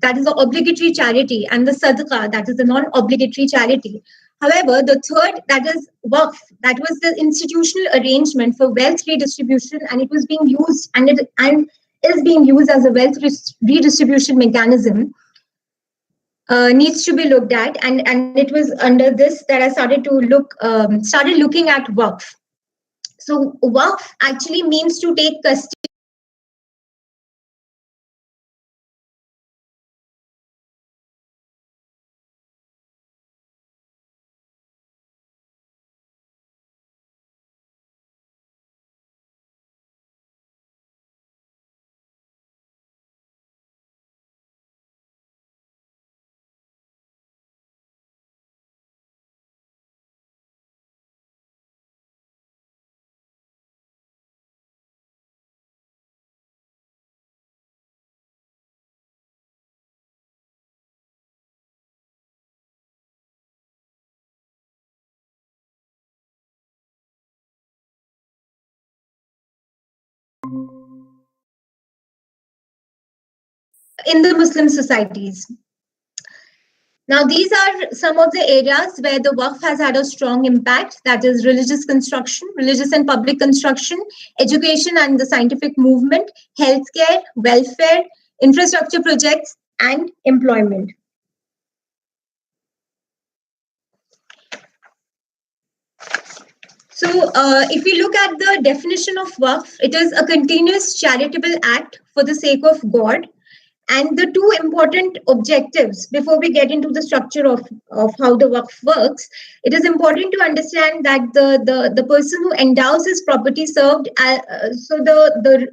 that is the obligatory charity, and the sadaqah, that is the non-obligatory charity. However, the third, that is waqf, that was the institutional arrangement for wealth redistribution, and it was being used and is being used as a wealth redistribution mechanism, needs to be looked at, and it was under this that I started looking at waqf. So waqf actually means to take custody in the Muslim societies. Now, these are some of the areas where the Waqf has had a strong impact, that is religious construction, religious and public construction, education and the scientific movement, healthcare, welfare, infrastructure projects, and employment. So, if we look at the definition of Waqf, it is a continuous charitable act for the sake of God. And the two important objectives, before we get into the structure of how the Waqf works, it is important to understand that the person who endows his property served, so the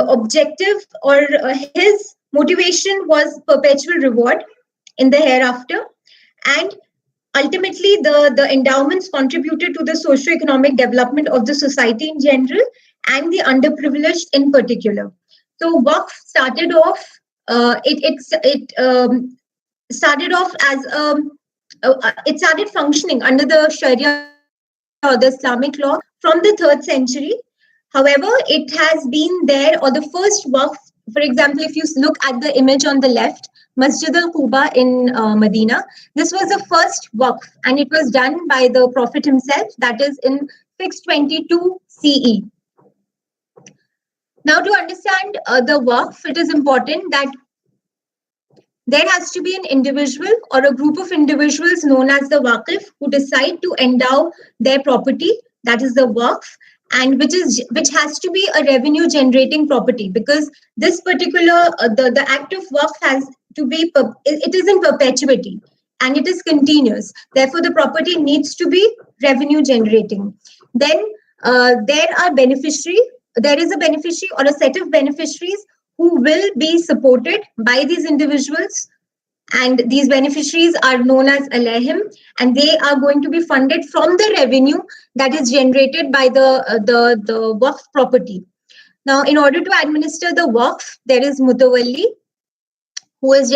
objective or his motivation was perpetual reward in the hereafter. And ultimately, the endowments contributed to the socio-economic development of the society in general and the underprivileged in particular. So Waqf started off. Started off as it started functioning under the Sharia or the Islamic law from the 3rd century. However, it has been there, or the first Waqf, for example, if you look at the image on the left, Masjid al-Quba in Medina, this was the first Waqf, and it was done by the Prophet himself, that is in 622 CE. Now, to understand the Waqf, it is important that there has to be an individual or a group of individuals known as the Waqif who decide to endow their property, that is the Waqf, and which has to be a revenue generating property, because this particular the act of Waqf has to be, it is in perpetuity and it is continuous. Therefore, the property needs to be revenue generating. Then there is a beneficiary or a set of beneficiaries who will be supported by these individuals, and these beneficiaries are known as alahim, and they are going to be funded from the revenue that is generated by the Waqf property. Now, in order to administer the Waqf, there is mutawalli, who is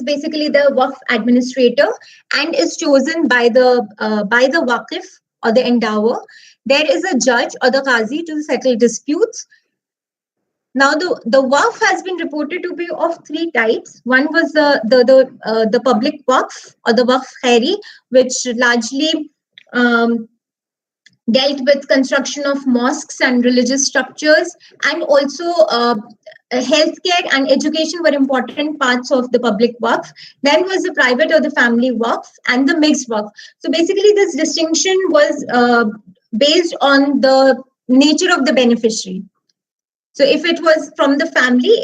basically the Waqf administrator and is chosen by the Waqif or the endower. There is a judge or the qazi to settle disputes. Now, the Waqf has been reported to be of 3 types. One was the public Waqf or the Waqf khairi, which largely dealt with construction of mosques and religious structures, and also healthcare and education were important parts of the public Waqf. Then was the private or the family Waqf and the mixed Waqf. So basically, this distinction was based on the nature of the beneficiary. So if it was from the family,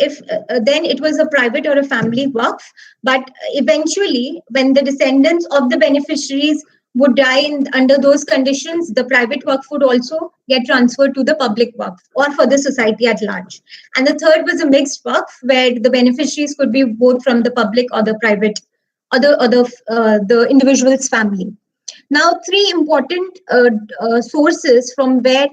then it was a private or a family Waqf. But eventually, when the descendants of the beneficiaries would die under those conditions, the private Waqf would also get transferred to the public Waqf or for the society at large. And the third was a mixed Waqf, where the beneficiaries could be both from the public or the private or the individual's family. Now, 3 important sources from where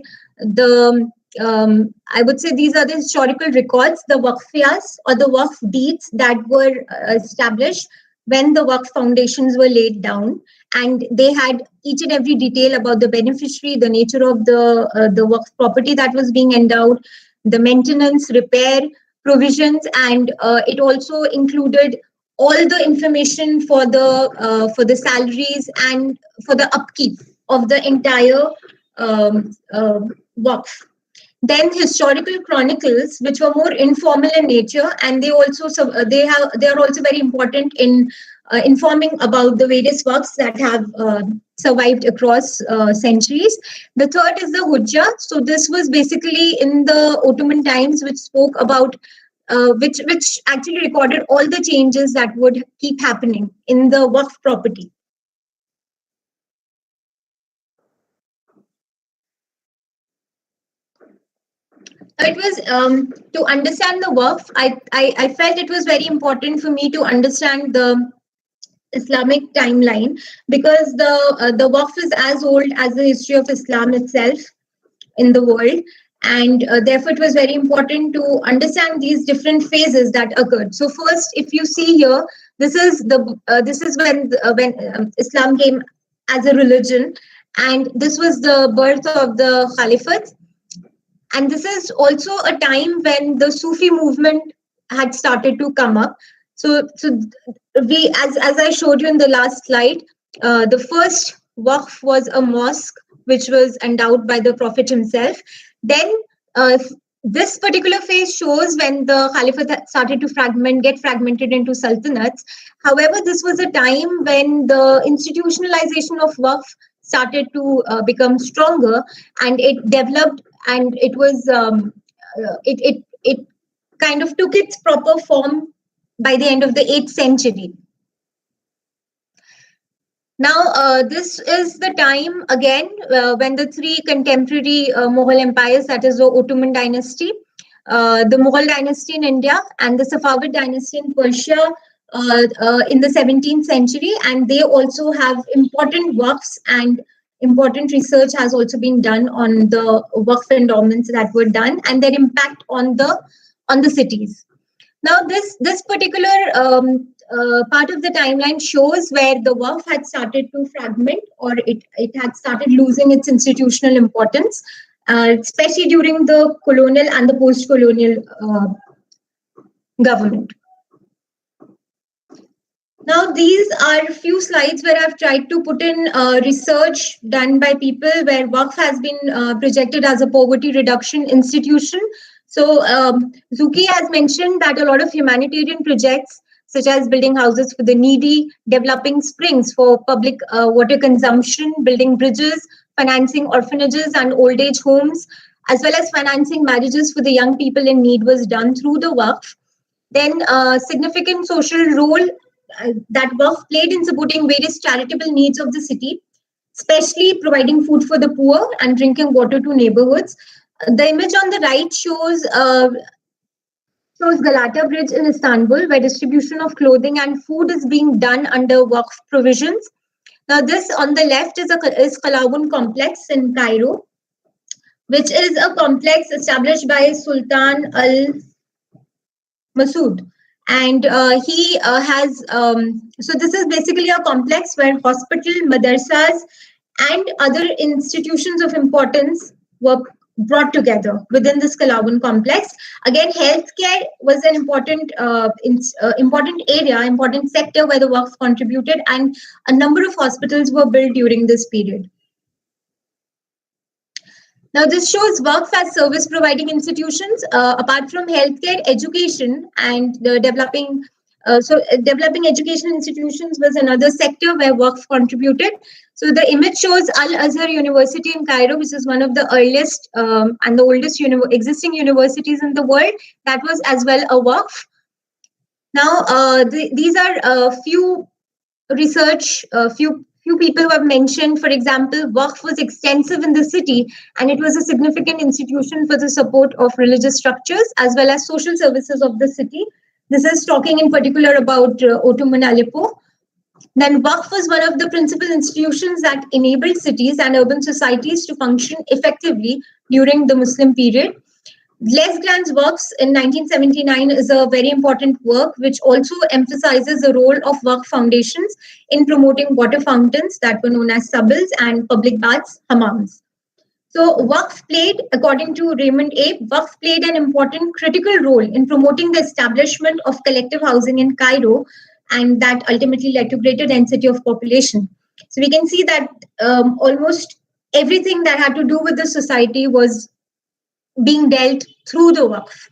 I would say these are the historical records, the Waqfiyas or the Waqf deeds that were established when the Waqf foundations were laid down, and they had each and every detail about the beneficiary, the nature of the Waqf property that was being endowed, the maintenance, repair, provisions, and it also included all the information for the salaries and for the upkeep of the entire Waqf. Then historical chronicles, which were more informal in nature, and they are also very important in informing about the various works that have survived across centuries. The third is the Hujja. So this was basically in the Ottoman times, which spoke about which actually recorded all the changes that would keep happening in the Waqf property. It was to understand the Waqf. I felt it was very important for me to understand the Islamic timeline, because the Waqf is as old as the history of Islam itself in the world, and therefore it was very important to understand these different phases that occurred. So first, if you see here, this is when Islam came as a religion, and this was the birth of the Caliphate. And this is also a time when the Sufi movement had started to come up. So we, as I showed you in the last slide, the first Waqf was a mosque which was endowed by the Prophet himself. Then this particular phase shows when the Caliphate started to get fragmented into sultanates. However, this was a time when the institutionalization of Waqf started to become stronger, and it developed, and it was it kind of took its proper form by the end of the 8th century. Now, this is the time again when the three contemporary Mughal empires, that is the Ottoman dynasty, the Mughal dynasty in India, and the Safavid dynasty in Persia in the 17th century, and they also have important Waqfs, and important research has also been done on the Waqf endowments that were done and their impact on the cities. Now, this particular part of the timeline shows where the Waqf had started to fragment, or it had started losing its institutional importance, especially during the colonial and the post-colonial government. Now, these are a few slides where I've tried to put in research done by people where Waqf has been projected as a poverty reduction institution. So Zuki has mentioned that a lot of humanitarian projects, such as building houses for the needy, developing springs for public water consumption, building bridges, financing orphanages and old age homes, as well as financing marriages for the young people in need, was done through the Waqf. Then significant social role that Waqf played in supporting various charitable needs of the city, especially providing food for the poor and drinking water to neighborhoods. The image on the right shows Galata Bridge in Istanbul, where distribution of clothing and food is being done under Waqf provisions. Now, this on the left is Qalawun complex in Cairo, which is a complex established by Sultan al-Masood. And he has, so this is basically a complex where hospital, madrasas, and other institutions of importance were brought together within this Qalawun complex. Again, healthcare was an important area, important sector where the Waqf contributed, and a number of hospitals were built during this period. Now, this shows Waqf as service providing institutions. Apart from healthcare, education and developing education institutions was another sector where Waqf contributed. So the image shows Al-Azhar University in Cairo, which is one of the earliest and the oldest existing universities in the world. That was as well a Waqf. Now, these are a few research, few people who have mentioned, for example, Waqf was extensive in the city, and it was a significant institution for the support of religious structures as well as social services of the city. This is talking in particular about Ottoman Aleppo. Then Waqf was one of the principal institutions that enabled cities and urban societies to function effectively during the Muslim period. Les Grands Works in 1979 is a very important work which also emphasizes the role of Waqf foundations in promoting water fountains that were known as sabils and public baths, hammams. So Waqf played, according to Raymond Abe, Waqf played an important critical role in promoting the establishment of collective housing in Cairo, and that ultimately led to greater density of population. So we can see that almost everything that had to do with the society was being dealt through the Waqf.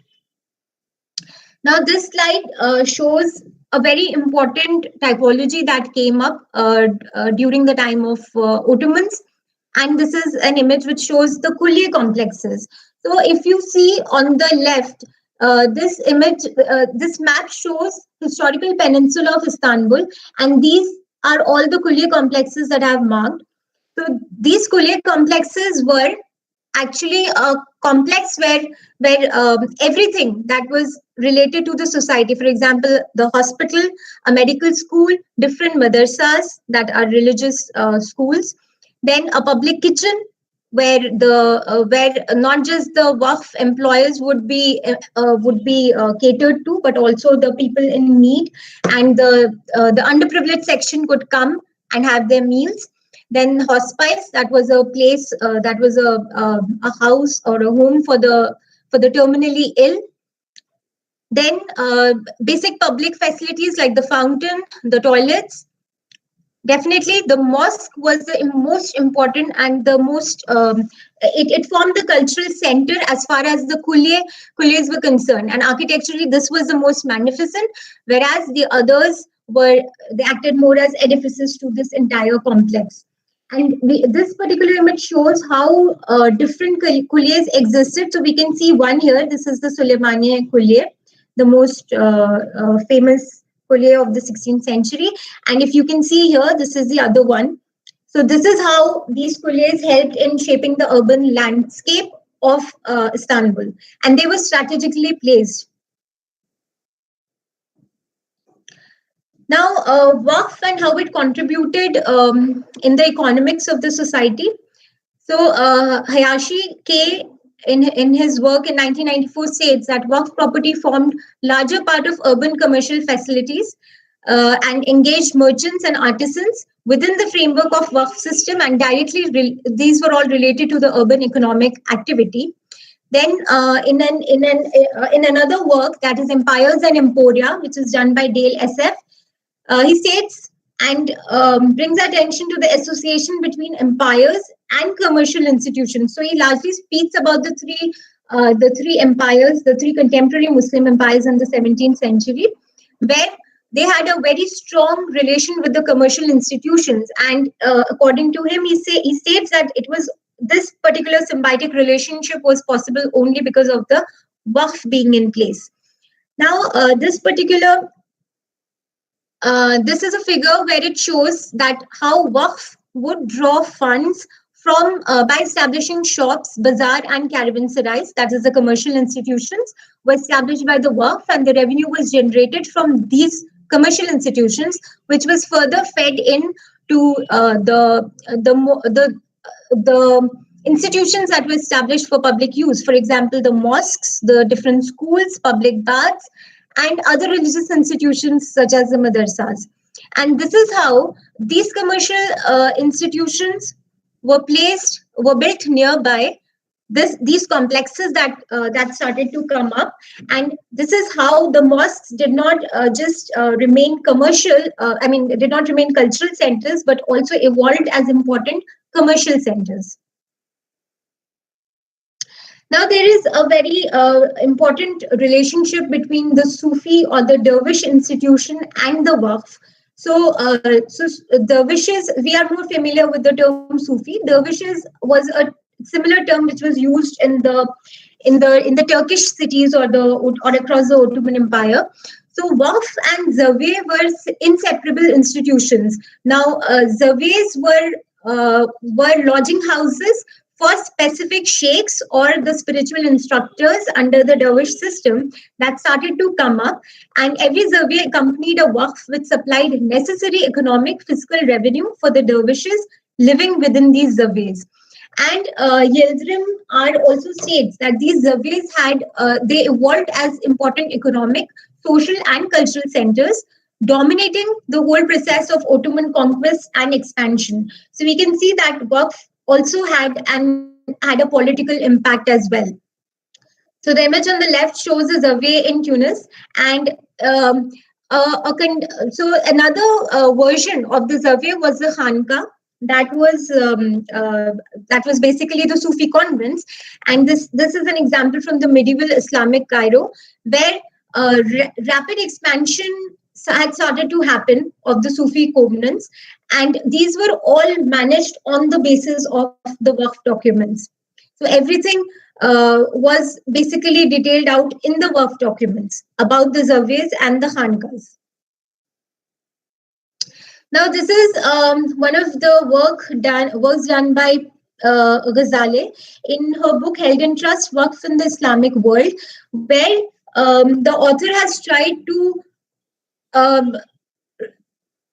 Now, this slide shows a very important typology that came up during the time of Ottomans. And this is an image which shows the Kulliye complexes. So if you see on the left, this image, this map shows historical peninsula of Istanbul, and these are all the Kulliye complexes that I have marked. So these Kulliye complexes were actually a complex where everything that was related to the society, for example, the hospital, a medical school, different madrasas that are religious schools, then a public kitchen where where not just the Waqf employers would be catered to, but also the people in need, and the underprivileged section could come and have their meals. Then hospice, that was a place, that was a house or a home for the terminally ill. Then basic public facilities like the fountain, the toilets. Definitely, the mosque was the most important and the most. It formed the cultural center as far as the kulliyas were concerned, and architecturally, this was the most magnificent. Whereas the others were, they acted more as edifices to this entire complex. And this particular image shows how different kulliyas existed. So we can see one here. This is the Suleymaniye Kulliye, the most famous Kulliye of the 16th century. And if you can see here, this is the other one. So this is how these kulliyas helped in shaping the urban landscape of Istanbul. And they were strategically placed. Now, Waqf and how it contributed in the economics of the society. So Hayashi K, in his work in 1994, states that Waqf property formed larger part of urban commercial facilities and engaged merchants and artisans within the framework of Waqf system, and directly these were all related to the urban economic activity. Then in another work, that is Empires and Emporia, which is done by Dale SF, he states and brings attention to the association between empires and commercial institutions. So he largely speaks about the three empires, the three contemporary Muslim empires in the 17th century, where they had a very strong relation with the commercial institutions. And according to him, he states that it was this particular symbiotic relationship was possible only because of the Waqf being in place. Now, this is a figure where it shows that how Waqf would draw funds from by establishing shops, bazaar, and caravanserais, that is the commercial institutions, were established by the Waqf, and the revenue was generated from these commercial institutions, which was further fed in to the institutions that were established for public use. For example, the mosques, the different schools, public baths, and other religious institutions such as the madrasas. And this is how these commercial institutions were built nearby these complexes that started to come up. And this is how the mosques did not just remain commercial, did not remain cultural centers, but also evolved as important commercial centers. Now, there is a very important relationship between the Sufi or the Dervish institution and the Waqf. So dervishes, we are more familiar with the term Sufi. Dervishes was a similar term which was used in the Turkish cities or across the Ottoman Empire. So Waqf and Zawiya were inseparable institutions. Now, Zawiyas were lodging houses for specific sheikhs or the spiritual instructors under the dervish system that started to come up, and every Zawiya accompanied a Waqf which supplied necessary economic fiscal revenue for the dervishes living within these Zawiyas. And Yildirim R also states that these Zawiyas they evolved as important economic, social, and cultural centers, dominating the whole process of Ottoman conquest and expansion. So we can see that Waqf also had an had a political impact as well. So the image on the left shows a survey in Tunis, and um, so another version of the survey was the Khanka. That was basically the Sufi convents, and this is an example from the medieval Islamic Cairo, where rapid expansion had started to happen of the Sufi covenants, and these were all managed on the basis of the Waqf documents. So everything was basically detailed out in the Waqf documents about the surveys and the Khankas. Now, this is one of the works done by Ghazali in her book Held in Trust, Waqf in the Islamic World, where the author um,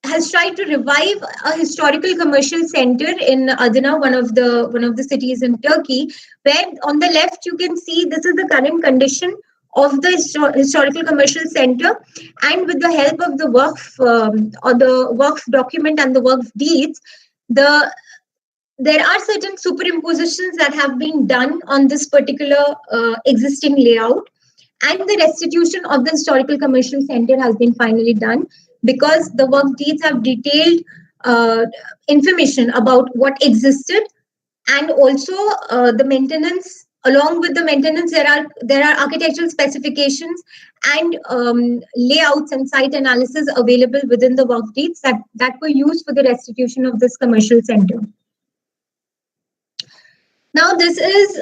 has tried to revive a historical commercial center in Adana, one of the cities in Turkey, where on the left you can see this is the current condition of the historical commercial center, and with the help of the Waqf or the Waqf document and the Waqf deeds, there are certain superimpositions that have been done on this particular existing layout, and the restitution of the historical commercial center has been finally done, because the Waqf deeds have detailed information about what existed, and also the maintenance. Along with the maintenance, there are architectural specifications and layouts and site analysis available within the Waqf deeds that were used for the restitution of this commercial center. Now, this is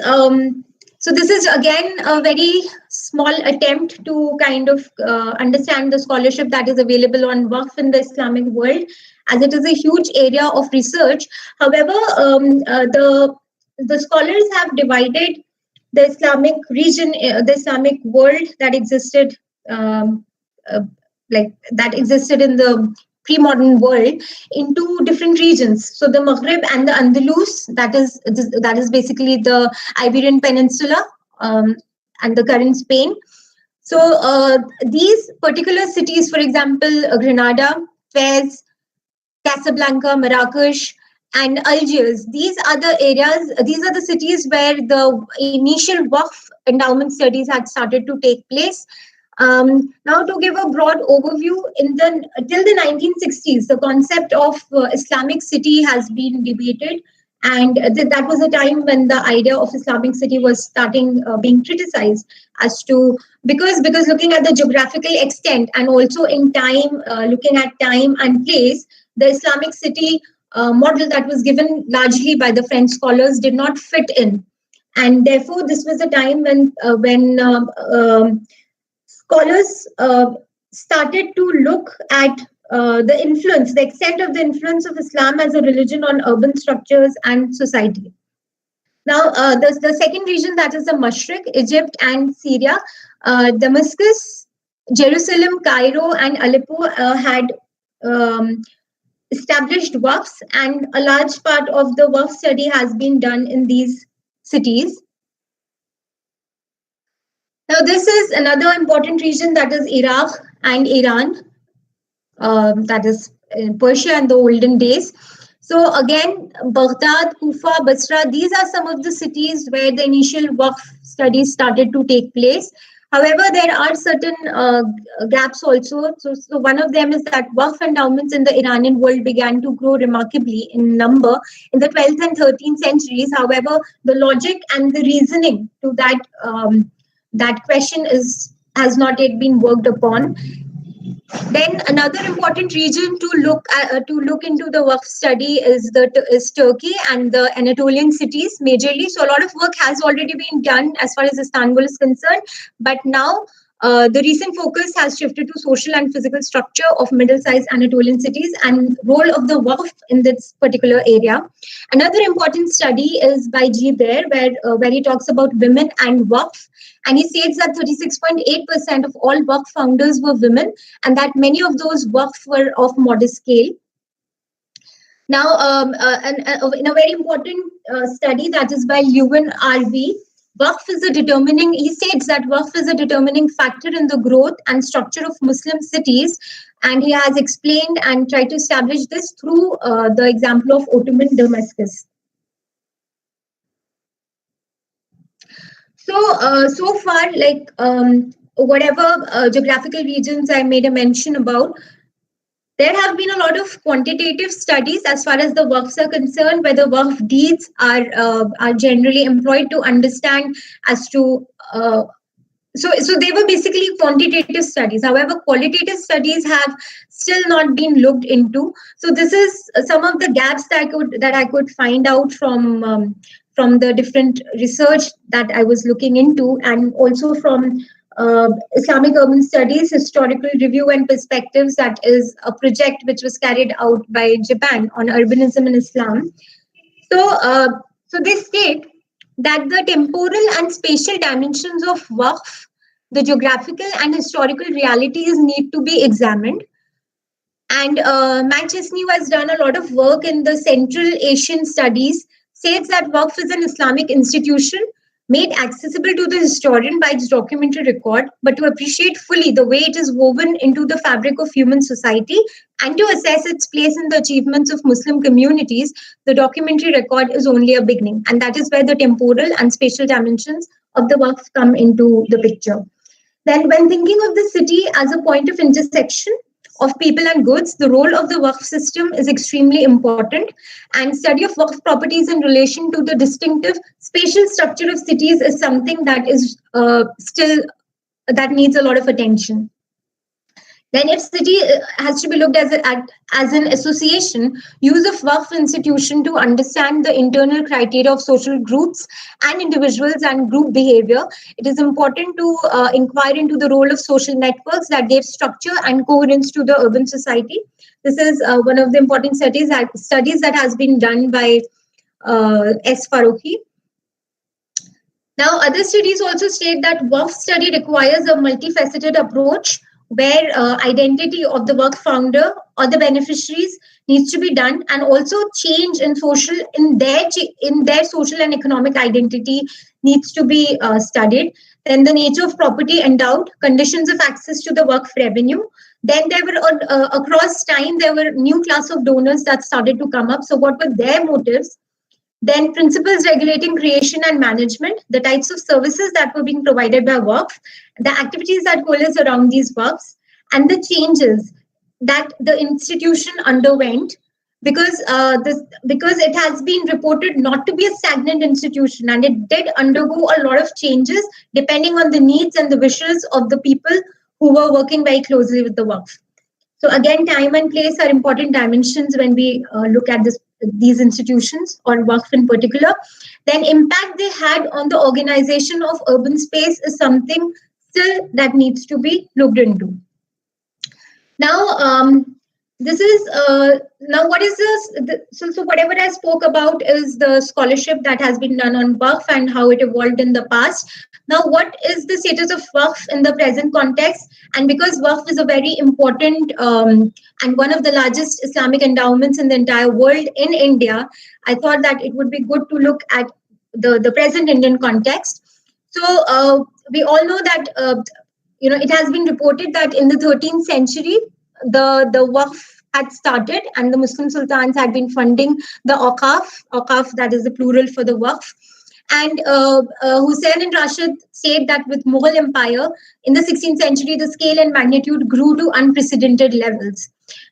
again a very small attempt to kind of understand the scholarship that is available on Waqf in the Islamic world, as it is a huge area of research. However, the scholars have divided the Islamic region, the Islamic world that existed, that existed in the pre-modern world, into different regions. So the Maghreb and the Andalus, that is basically the Iberian Peninsula and the current Spain. So these particular cities, for example, Granada, Fez, Casablanca, Marrakesh, and Algiers, these are the cities where the initial Waqf endowment studies had started to take place. Now, to give a broad overview, till the 1960s, the concept of Islamic city has been debated, and that was a time when the idea of Islamic city was starting being criticized, because looking at the geographical extent and also in time, looking at time and place, the Islamic city model that was given largely by the French scholars did not fit in, and therefore this was a time when scholars started to look at the extent of the influence of Islam as a religion on urban structures and society. Now, the second region, that is the Mashriq, Egypt and Syria, Damascus, Jerusalem, Cairo, and Aleppo had established Waqfs, and a large part of the Waqf study has been done in these cities. Now, this is another important region, that is Iraq and Iran, that is Persia in the olden days. So again, Baghdad, Kufa, Basra, these are some of the cities where the initial Waqf studies started to take place. However, there are certain gaps also. So one of them is that Waqf endowments in the Iranian world began to grow remarkably in number in the 12th and 13th centuries. However, the logic and the reasoning to that question has not yet been worked upon. Then another important region to look into the Waqf study is Turkey and the Anatolian cities majorly. So a lot of work has already been done as far as Istanbul is concerned, but now the recent focus has shifted to social and physical structure of middle-sized Anatolian cities and role of the Waqf in this particular area. Another important study is by G. Baer, where he talks about women and Waqf. And he states that 36.8% of all Waqf founders were women, and that many of those Waqf were of modest scale. Now, in a very important study that is by Lewin R.V., he states that Waqf is a determining factor in the growth and structure of Muslim cities, and he has explained and tried to establish this through the example of Ottoman Damascus. So far, like whatever geographical regions I made a mention about, there have been a lot of quantitative studies as far as the Waqfs are concerned, where the Waqf deeds are generally employed to understand as to so they were basically quantitative studies. However, qualitative studies have still not been looked into. So this is some of the gaps that I could find out from the different research that I was looking into, and also from Islamic Urban Studies Historical Review and Perspectives, that is a project which was carried out by Japan on urbanism in Islam. So they state that the temporal and spatial dimensions of Waqf, the geographical and historical realities need to be examined. And Matt Chesney, who has done a lot of work in the Central Asian studies, states that Waqf is an Islamic institution made accessible to the historian by its documentary record, but to appreciate fully the way it is woven into the fabric of human society and to assess its place in the achievements of Muslim communities, the documentary record is only a beginning. And that is where the temporal and spatial dimensions of the Waqf come into the picture. Then, when thinking of the city as a point of intersection of people and goods, the role of the Waqf system is extremely important. And study of Waqf properties in relation to the distinctive spatial structure of cities is something that is still that needs a lot of attention. Then, if city has to be looked as an association, use of Waqf institution to understand the internal criteria of social groups and individuals and group behavior, it is important to inquire into the role of social networks that gave structure and coherence to the urban society. This is one of the important studies that has been done by S. Farooqi. Now, other studies also state that Waqf study requires a multifaceted approach, where identity of the Waqf founder or the beneficiaries needs to be done, and also change in their social and economic identity needs to be studied. Then the nature of property endowed, conditions of access to the Waqf revenue. Then there were across time there were new class of donors that started to come up. So what were their motives? Then principles regulating creation and management, the types of services that were being provided by Waqf, the activities that coalesce around these Waqfs, and the changes that the institution underwent, because it has been reported not to be a stagnant institution, and it did undergo a lot of changes depending on the needs and the wishes of the people who were working very closely with the Waqf. So again, time and place are important dimensions when we look at these institutions, or Waqf in particular. Then impact they had on the organization of urban space is something still that needs to be looked into. Now, this is now what is this? So whatever I spoke about is the scholarship that has been done on Waqf and how it evolved in the past. Now, what is the status of Waqf in the present context? And because Waqf is a very important and one of the largest Islamic endowments in the entire world in India, I thought that it would be good to look at the present Indian context. So we all know that it has been reported that in the 13th century, the Waqf had started, and the Muslim sultans had been funding the Waqaf, that is the plural for the Waqf. And Hussein and Rashid said that with Mughal Empire in the 16th century, the scale and magnitude grew to unprecedented levels.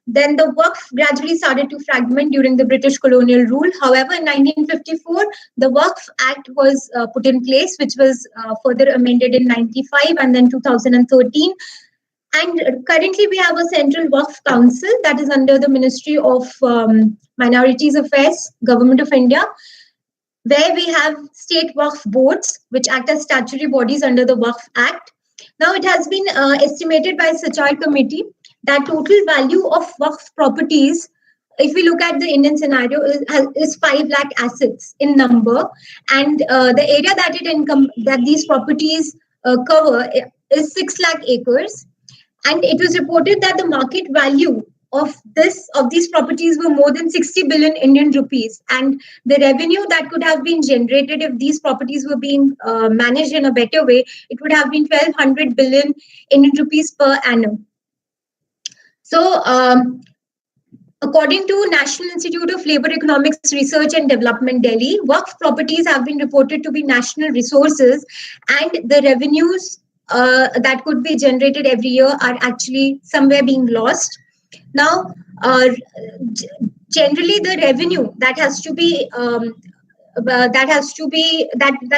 Then the Waqf gradually started to fragment during the British colonial rule. However, in 1954, the Waqf Act was put in place, which was further amended in 95 and then 2013. And currently, we have a central Waqf Council that is under the Ministry of Minorities Affairs, Government of India, where we have state Waqf boards, which act as statutory bodies under the Waqf Act. Now, it has been estimated by Sachar Committee that total value of Waqf properties, if we look at the Indian scenario, is 5 lakh assets in number, and the area that these properties cover is 6 lakh acres. And it was reported that the market value of these properties were more than 60 billion Indian rupees, and the revenue that could have been generated if these properties were being managed in a better way, it would have been 1,200 billion Indian rupees per annum. So According to National Institute of Labour Economics Research and Development, Delhi, Waqf properties have been reported to be national resources, and the revenues that could be generated every year are actually somewhere being lost. Now, generally, the revenue that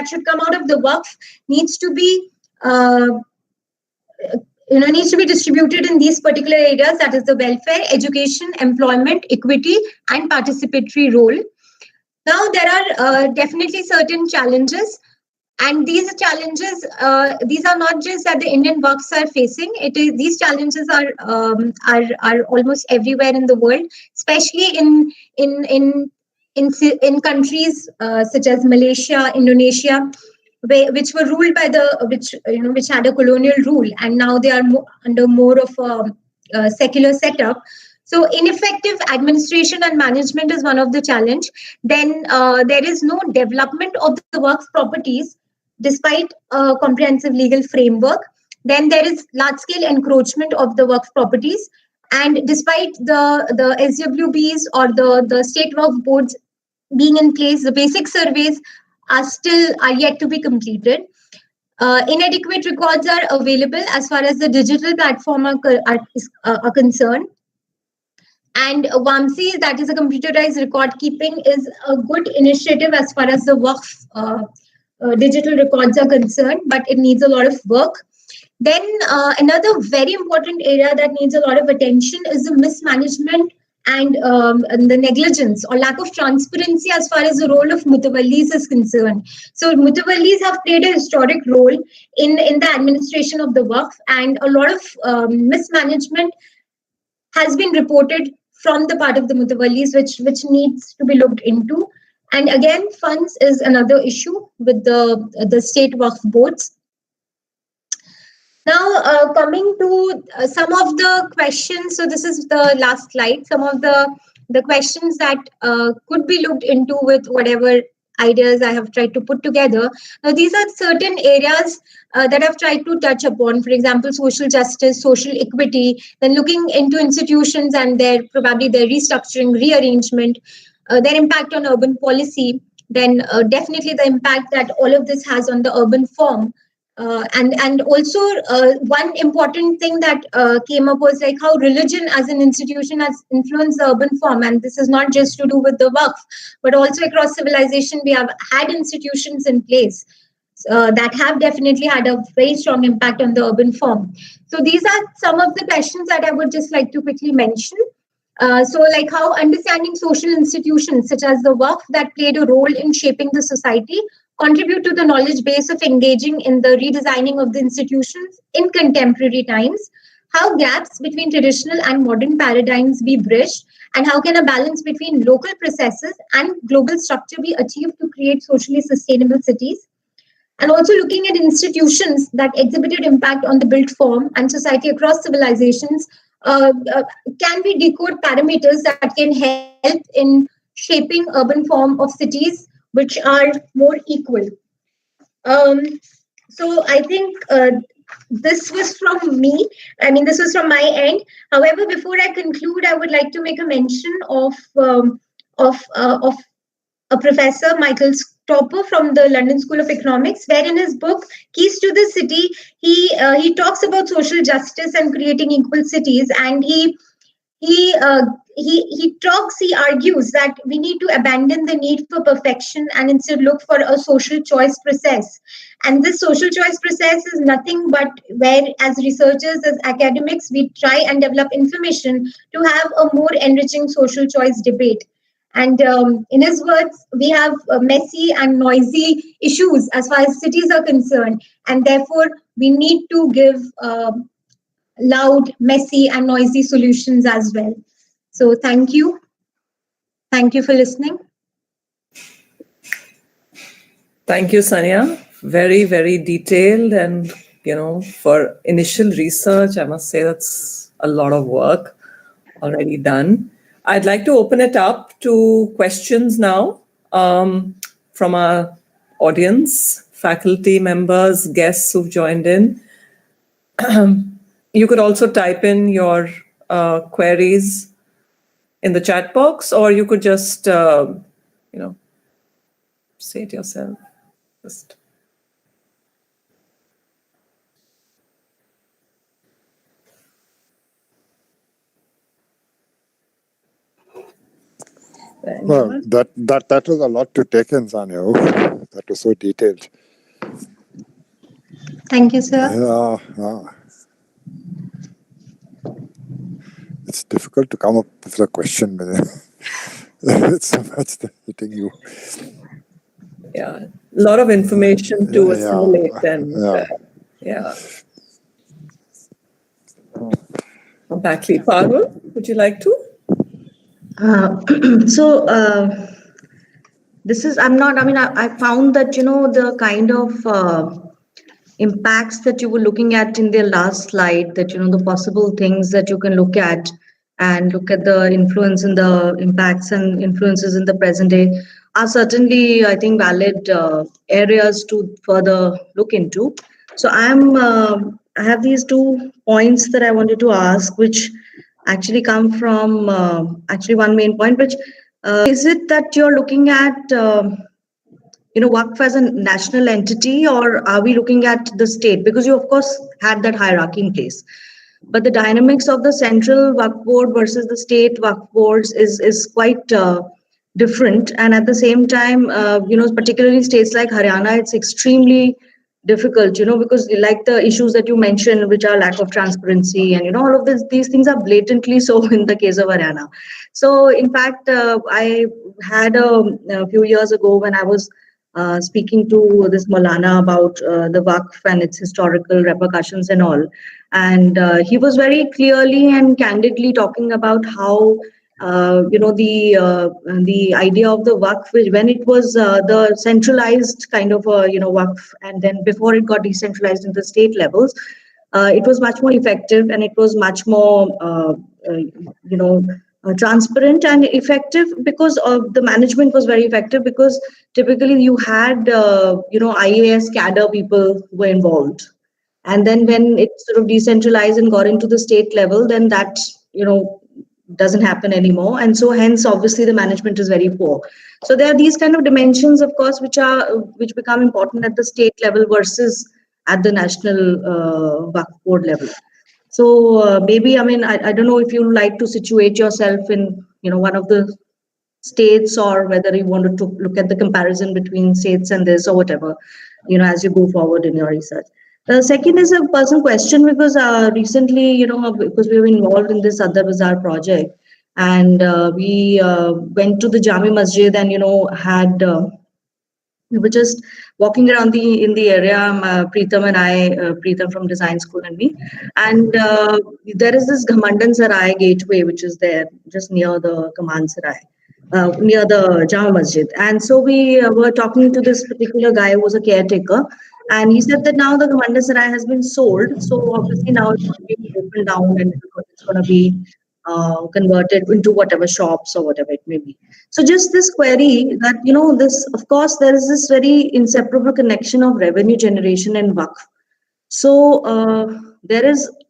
should come out of the Waqf needs to be needs to be distributed in these particular areas, that is the welfare, education, employment, equity, and participatory role. Now, there are definitely certain challenges, and these challenges, these are not just that the Indian Waqfs are facing. These challenges are almost everywhere in the world, especially in countries such as Malaysia, Indonesia, which were ruled by which had a colonial rule, and now they are under more of a secular setup. So ineffective administration and management is one of the challenge. Then there is no development of the Waqf properties despite a comprehensive legal framework. Then there is large-scale encroachment of the Waqf properties, and despite the SWBs or the state Waqf boards being in place, the basic surveys are yet to be completed. Inadequate records are available as far as the digital platform are concerned. And WAMSI, that is a computerized record keeping, is a good initiative as far as the Waqf digital records are concerned, but it needs a lot of work. Then another very important area that needs a lot of attention is the mismanagement and the negligence or lack of transparency as far as the role of mutawallis is concerned. So mutawallis have played a historic role in the administration of the Waqf, and a lot of mismanagement has been reported from the part of the mutawallis, which needs to be looked into. And again, funds is another issue with the state Waqf boards. Now, coming to some of the questions. So this is the last slide. Some of the questions that could be looked into with whatever ideas I have tried to put together. Now, these are certain areas that I've tried to touch upon. For example, social justice, social equity, then looking into institutions and probably their restructuring, rearrangement, their impact on urban policy, then definitely the impact that all of this has on the urban form. And also one important thing that came up was like how religion as an institution has influenced the urban form, and this is not just to do with the Waqf, but also across civilization we have had institutions in place that have definitely had a very strong impact on the urban form. So these are some of the questions that I would just like to quickly mention. So like how understanding social institutions such as the Waqf that played a role in shaping the society contribute to the knowledge base of engaging in the redesigning of the institutions in contemporary times, how gaps between traditional and modern paradigms be bridged, and how can a balance between local processes and global structure be achieved to create socially sustainable cities. And also looking at institutions that exhibited impact on the built form and society across civilizations, can we decode parameters that can help in shaping urban form of cities which are more equal. So I think this was from me. I mean, this was from my end. However, before I conclude, I would like to make a mention of a professor, Michael Stopper from the London School of Economics, where in his book Keys to the City, he talks about social justice and creating equal cities, and he argues that we need to abandon the need for perfection and instead look for a social choice process. And this social choice process is nothing but where, as researchers, as academics, we try and develop information to have a more enriching social choice debate. And in his words, we have messy and noisy issues as far as cities are concerned, and therefore we need to give loud, messy, and noisy solutions as well. So thank you. Thank you for listening. Thank you, Saniya. Very, very detailed, and for initial research, I must say that's a lot of work already done. I'd like to open it up to questions now from our audience, faculty members, guests who've joined in. You could also type in your queries in the chat box, or you could just, say it yourself. Just. Well, that was a lot to take in, Saniya. That was so detailed. Thank you, sir. Yeah. It's difficult to come up with a question, but it's so much hitting you. Yeah, a lot of information to assimilate, and Exactly. Parul, would you like to? This is, I found that, the kind of impacts that you were looking at in the last slide, that, the possible things that you can look at and look at the influence and the impacts and influences in the present day are certainly, I think, valid areas to further look into. So I have these 2 points that I wanted to ask, which actually come from actually one main point, which is it that you're looking at Waqf as a national entity, or are we looking at the state? Because you, of course, had that hierarchy in place. But the dynamics of the central Waqf board versus the state Waqf boards is quite different. And at the same time, particularly states like Haryana, it's extremely difficult, because like the issues that you mentioned, which are lack of transparency, and, all of these things are blatantly so in the case of Haryana. So, in fact, I had a few years ago when I was speaking to this Maulana about the Waqf and its historical repercussions and all. And he was very clearly and candidly talking about how, the idea of the Waqf, when it was the centralized kind of, Waqf, and then before it got decentralized in the state levels, it was much more effective, and it was much more, transparent and effective, because of the management was very effective, because typically you had IAS cadre people were involved, and then when it sort of decentralized and got into the state level, then that doesn't happen anymore, and so hence obviously the management is very poor. So there are these kind of dimensions, of course, which become important at the state level versus at the national Waqf board level. So maybe, I don't know if you like to situate yourself in, one of the states, or whether you wanted to look at the comparison between states and this, or whatever, as you go forward in your research. The second is a personal question, because recently, because we were involved in this Adda Bazaar project, and we went to the Jami Masjid and, had we were just walking around in the area, Preetham and I, Preetham from design school and me, and there is this Ghamandan Sarai gateway which is there just near the Kaman Sarai, near the Jama Masjid. And so we were talking to this particular guy who was a caretaker, and he said that now the Ghamandan Sarai has been sold, so obviously now it's being opened down, and it's going to be converted into whatever shops or whatever it may be. So just this query that, this, of course, there is this very inseparable connection of revenue generation and Waqf. So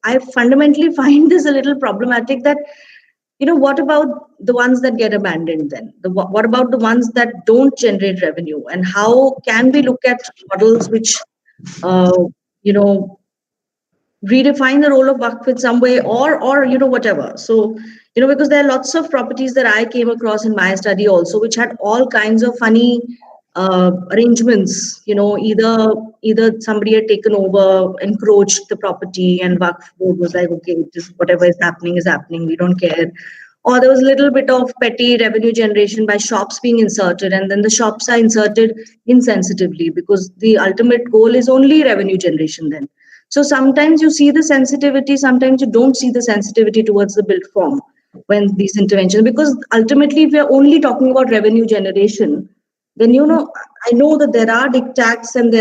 I fundamentally find this a little problematic, that, what about the ones that get abandoned then? What about the ones that don't generate revenue? And how can we look at models which, redefine the role of Waqf in some way, or whatever. So, because there are lots of properties that I came across in my study also, which had all kinds of funny arrangements. Either somebody had taken over, encroached the property, and Waqf board was like, okay, just whatever is happening, we don't care. Or there was a little bit of petty revenue generation by shops being inserted, and then the shops are inserted insensitively, because the ultimate goal is only revenue generation then. So sometimes you see the sensitivity, sometimes you don't see the sensitivity towards the built form when these interventions, because ultimately if we're only talking about revenue generation, then, I know that there are diktats and there